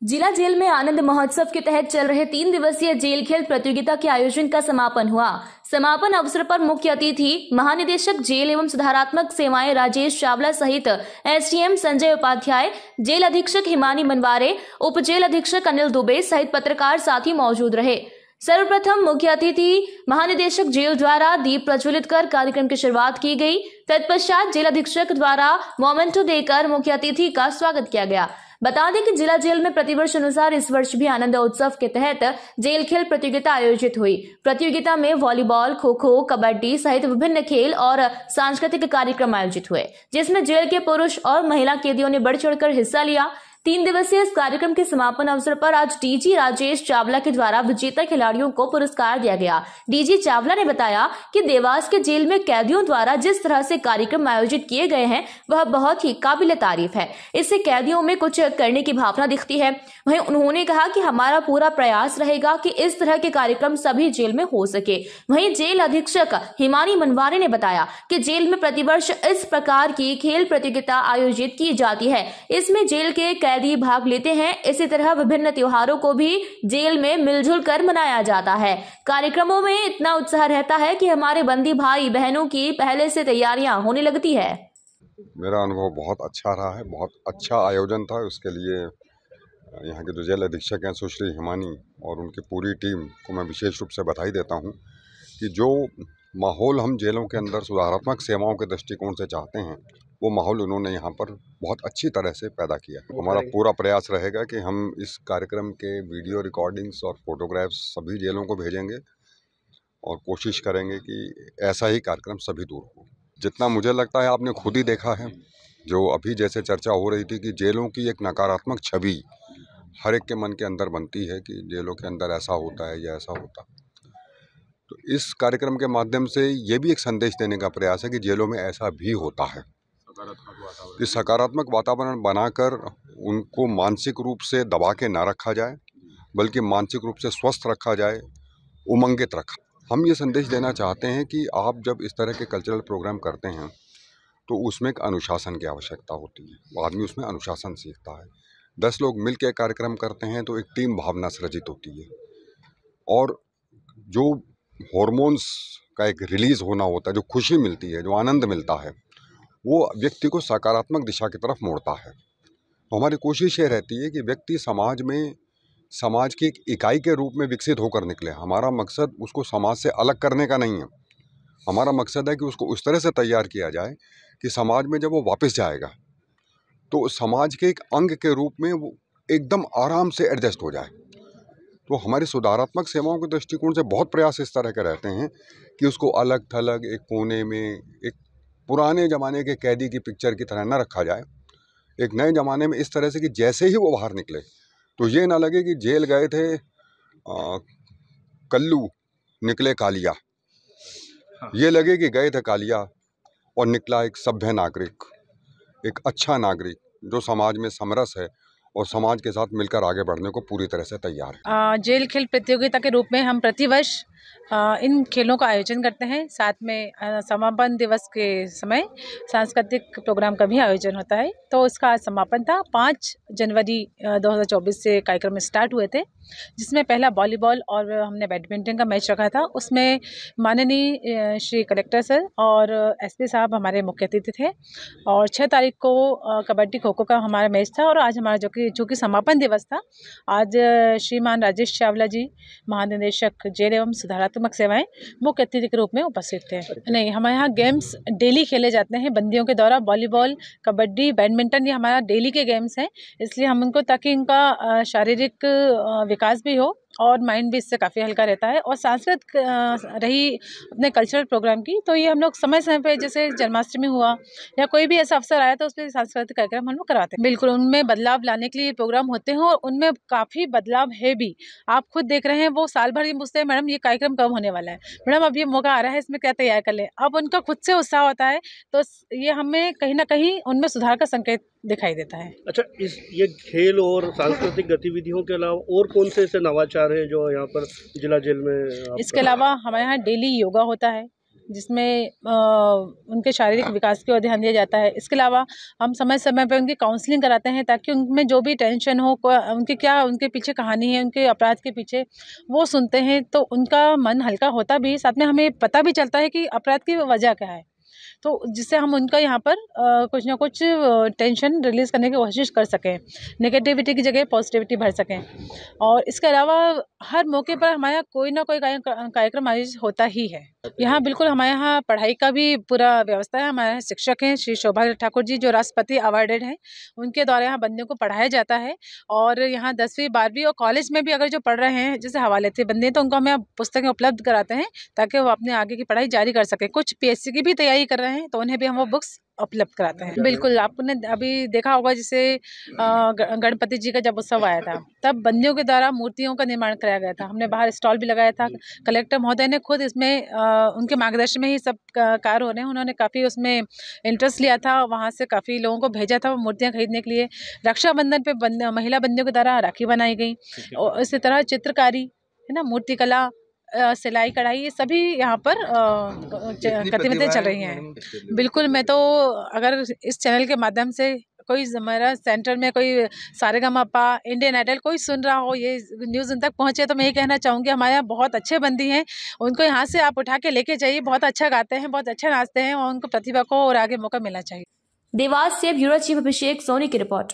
जिला जेल में आनंद महोत्सव के तहत चल रहे 3 दिवसीय जेल खेल प्रतियोगिता के आयोजन का समापन हुआ। समापन अवसर पर मुख्य अतिथि महानिदेशक जेल एवं सुधारात्मक सेवाएं राजेश चावला सहित एसडीएम संजय उपाध्याय, जेल अधीक्षक हिमानी मनवारे, उप जेल अधीक्षक अनिल दुबे सहित पत्रकार साथी मौजूद रहे। सर्वप्रथम मुख्य अतिथि महानिदेशक जेल द्वारा दीप प्रज्वलित कर कार्यक्रम की शुरुआत की गई। तत्पश्चात जेल अधीक्षक द्वारा मोमेंटो देकर मुख्य अतिथि का स्वागत किया गया। बता दें कि जिला जेल में प्रतिवर्ष अनुसार इस वर्ष भी आनंद उत्सव के तहत जेल खेल प्रतियोगिता आयोजित हुई। प्रतियोगिता में वॉलीबॉल, खो खो, कबड्डी सहित विभिन्न खेल और सांस्कृतिक कार्यक्रम आयोजित हुए, जिसमें जेल के पुरुष और महिला कैदियों ने बढ़ चढ़कर हिस्सा लिया। 3 दिवसीय इस कार्यक्रम के समापन अवसर पर आज डीजी राजेश चावला के द्वारा विजेता खिलाड़ियों को पुरस्कार दिया गया। डीजी चावला ने बताया कि देवास के जेल में कैदियों द्वारा जिस तरह से कार्यक्रम आयोजित किए गए हैं वह बहुत ही काबिल तारीफ है। इससे कैदियों में कुछ करने की भावना दिखती है। वहीं उन्होंने कहा कि हमारा पूरा प्रयास रहेगा कि इस तरह के कार्यक्रम सभी जेल में हो सके। वहीं जेल अधीक्षक हिमानी मनवारे ने बताया कि जेल में प्रतिवर्ष इस प्रकार की खेल प्रतियोगिता आयोजित की जाती है। इसमें जेल के कैदी भाग लेते हैं। इसी तरह विभिन्न त्योहारों को भी जेल में मिलजुल कर मनाया जाता है। कार्यक्रमों में इतना उत्साह रहता है कि हमारे बंदी भाई बहनों की पहले से तैयारियां होने लगती है। मेरा अनुभव बहुत अच्छा रहा है, बहुत अच्छा आयोजन था। उसके लिए यहाँ के जो जेल अधीक्षक हैं सुश्री हिमानी और उनकी पूरी टीम को मैं विशेष रूप से बधाई देता हूँ कि जो माहौल हम जेलों के अंदर सुधारात्मक सेवाओं के दृष्टिकोण से चाहते हैं वो माहौल उन्होंने यहाँ पर बहुत अच्छी तरह से पैदा किया। हमारा पूरा प्रयास रहेगा कि हम इस कार्यक्रम के वीडियो रिकॉर्डिंग्स और फोटोग्राफ्स सभी जेलों को भेजेंगे और कोशिश करेंगे कि ऐसा ही कार्यक्रम सभी दूर हो। जितना मुझे लगता है आपने खुद ही देखा है, जो अभी जैसे चर्चा हो रही थी कि जेलों की एक नकारात्मक छवि हर एक के मन के अंदर बनती है कि जेलों के अंदर ऐसा होता है या ऐसा होता। तो इस कार्यक्रम के माध्यम से ये भी एक संदेश देने का प्रयास है कि जेलों में ऐसा भी होता है, कि सकारात्मक वातावरण बनाकर उनको मानसिक रूप से दबा के ना रखा जाए, बल्कि मानसिक रूप से स्वस्थ रखा जाए, उमंगित रखा। हम ये संदेश देना चाहते हैं कि आप जब इस तरह के कल्चरल प्रोग्राम करते हैं तो उसमें एक अनुशासन की आवश्यकता होती है। आदमी उसमें अनुशासन सीखता है। 10 लोग मिल के कार्यक्रम करते हैं तो एक टीम भावना सृजित होती है और जो हॉर्मोन्स का एक रिलीज़ होना होता है, जो खुशी मिलती है, जो आनंद मिलता है, वो व्यक्ति को सकारात्मक दिशा की तरफ मोड़ता है। तो हमारी कोशिश ये रहती है कि व्यक्ति समाज में समाज की एक इकाई के रूप में विकसित होकर निकले। हमारा मकसद उसको समाज से अलग करने का नहीं है। हमारा मकसद है कि उसको उस तरह से तैयार किया जाए कि समाज में जब वो वापस जाएगा तो समाज के एक अंग के रूप में वो एकदम आराम से एडजस्ट हो जाए। तो हमारी सुधारात्मक सेवाओं के दृष्टिकोण से बहुत प्रयास इस तरह के रहते हैं कि उसको अलग थलग एक कोने में एक पुराने ज़माने के कैदी की पिक्चर की तरह न रखा जाए। एक नए ज़माने में इस तरह से कि जैसे ही वो बाहर निकले तो ये ना लगे कि जेल गए थे कल्लू निकले कालिया, ये लगे कि गए थे कालिया और निकला एक सभ्य नागरिक, एक अच्छा नागरिक जो समाज में समरस है और समाज के साथ मिलकर आगे बढ़ने को पूरी तरह से तैयार है। जेल खेल प्रतियोगिता के रूप में हम प्रतिवर्ष इन खेलों का आयोजन करते हैं। साथ में समापन दिवस के समय सांस्कृतिक प्रोग्राम का भी आयोजन होता है। तो इसका आज समापन था। 5 जनवरी 2024 से कार्यक्रम स्टार्ट हुए थे, जिसमें पहला वॉलीबॉल और हमने बैडमिंटन का मैच रखा था। उसमें माननीय श्री कलेक्टर सर और एसपी साहब हमारे मुख्य अतिथि थे। और 6 तारीख को कबड्डी खो खो का हमारा मैच था। और आज हमारा जो कि समापन दिवस था, आज श्रीमान राजेश चावला जी महानिदेशक जेल एवं सुधारात्मक सेवाएं मुख्य अतिथि के रूप में उपस्थित थे। नहीं, हमारे यहाँ गेम्स डेली खेले जाते हैं बंदियों के द्वारा। वॉलीबॉल, कबड्डी, बैडमिंटन ये हमारा डेली के गेम्स हैं। इसलिए हम उनको, ताकि इनका शारीरिक विकास भी हो और माइंड भी इससे काफ़ी हल्का रहता है। और सांस्कृतिक रही अपने कल्चरल प्रोग्राम की, तो ये हम लोग समय समय पे, जैसे जन्माष्टमी हुआ या कोई भी ऐसा अवसर आया तो उस पर सांस्कृतिक कार्यक्रम हम लोग कराते हैं। बिल्कुल, उनमें बदलाव लाने के लिए प्रोग्राम होते हैं और उनमें काफ़ी बदलाव है भी। आप खुद देख रहे हैं, वो साल भर ये पूछते हैं, मैडम ये कार्यक्रम कब होने वाला है, मैडम अब ये मौका आ रहा है, इसमें क्या तैयार कर लें। अब उनका खुद से उत्साह होता है, तो ये हमें कहीं ना कहीं उनमें सुधार का संकेत दिखाई देता है। अच्छा, ये खेल और सांस्कृतिक गतिविधियों के अलावा और कौन से ऐसे नवाचार हैं जो यहाँ पर जिला जेल में? इसके अलावा हमारे यहाँ डेली योगा होता है, जिसमें उनके शारीरिक विकास की ओर ध्यान दिया जाता है। इसके अलावा हम समय समय पर उनकी काउंसलिंग कराते हैं ताकि उनमें जो भी टेंशन हो, उनके पीछे कहानी है, उनके अपराध के पीछे, वो सुनते हैं तो उनका मन हल्का होता भी, साथ में हमें पता भी चलता है कि अपराध की वजह क्या है, तो जिससे हम उनका यहाँ पर कुछ ना कुछ टेंशन रिलीज़ करने की कोशिश कर सकें, नेगेटिविटी की जगह पॉजिटिविटी भर सकें। और इसके अलावा हर मौके पर हमारे यहाँ कोई ना कोई कार्यक्रम आयोजित होता ही है। यहाँ बिल्कुल हमारे यहाँ पढ़ाई का भी पूरा व्यवस्था है। हमारे यहाँ शिक्षक हैं श्री शोभा ठाकुर जी, जो राष्ट्रपति अवार्डेड हैं, उनके द्वारा यहाँ बंदियों को पढ़ाया जाता है। और यहाँ 10वीं 12वीं और कॉलेज में भी अगर जो पढ़ रहे हैं, जैसे हवाले बंदी हैं, तो उनको हम यहाँ पुस्तकें उपलब्ध कराते हैं ताकि वो अपने आगे की पढ़ाई जारी कर सकें। कुछ पीएससी की भी तैयारी कर रहे हैं तो उन्हें भी हम वो बुक्स उपलब्ध कराते हैं। बिल्कुल, आपने अभी देखा होगा जैसे गणपति जी का जब उत्सव आया था, तब बंदियों के द्वारा मूर्तियों का निर्माण कराया गया था। हमने बाहर स्टॉल भी लगाया था। कलेक्टर महोदय ने खुद इसमें उनके मार्गदर्शन में ही सब कार्य हो रहे हैं। उन्होंने काफ़ी उसमें इंटरेस्ट लिया था, वहाँ से काफ़ी लोगों को भेजा था मूर्तियाँ खरीदने के लिए। रक्षाबंधन पे महिला बंदियों के द्वारा राखी बनाई गई और इसी तरह चित्रकारी है ना, मूर्ति कला, सिलाई कढ़ाई, ये सभी यहाँ पर गतिविधियाँ चल रही हैं। बिल्कुल, मैं तो अगर इस चैनल के माध्यम से कोई हमारा सेंटर में कोई सारेगामापा, इंडियन आइडल कोई सुन रहा हो, ये न्यूज़ उन तक पहुँचे, तो मैं ये कहना चाहूँगी हमारे यहाँ बहुत अच्छे बंदी हैं, उनको यहाँ से आप उठा के लेके जाइए। बहुत अच्छा गाते हैं, बहुत अच्छा नाचते हैं और उनको प्रतिभा को और आगे मौका मिलना चाहिए। देवास से ब्यूरो चीफ अभिषेक सोनी की रिपोर्ट।